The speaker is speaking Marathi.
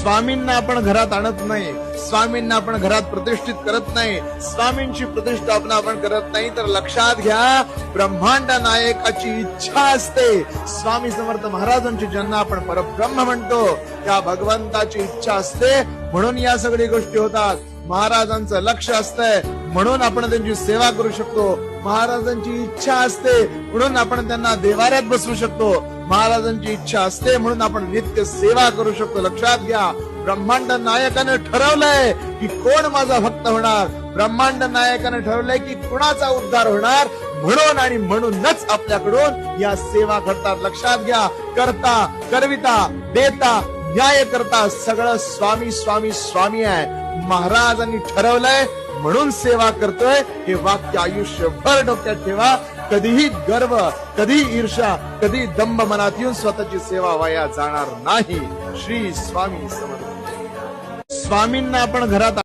स्वामींना आपण घरात आणत नाही, स्वामींना आपण घरात प्रतिष्ठित करत नाही, स्वामींची प्रतिष्ठापना आपण करत नाही, तर लक्षात घ्या ब्रह्मांड नायकाची इच्छा असते. स्वामी समर्थ महाराजांची ज्यांना आपण परब्रह्म म्हणतो त्या भगवंताची इच्छा असते, म्हणून या सगळ्या गोष्टी होतात. महाराजांचं लक्ष असतंय म्हणून आपण त्यांची सेवा करू शकतो. महाराजांची इच्छा असते म्हणून आपण त्यांना देवाऱ्यात बसवू शकतो. महाराजांची इच्छा असते म्हणून आपण नित्य सेवा करू शकतो. लक्षात घ्या ब्रह्मांड नायकाने ठरवलंय की कोण माझा भक्त होणार, ब्रह्मांड नायकाने ठरवलंय की कुणाचा उद्धार होणार, म्हणून आणि म्हणूनच आपल्याकडून या सेवा करतात. लक्षात घ्या करता, करविता, देता, न्याय करता सगळं स्वामी स्वामी स्वामी आहे. महाराजांनी ठरवलंय म्हणून सेवा करतोय, हे वाक्य आयुष्यभर डोक्यात ठेवा. कधीही गर्व, कधी ईर्षा, कधी दंभ मनात येऊन स्वतःची सेवा वाया जाणार नाही. श्री स्वामी समर्थ. स्वामींना आपण घरात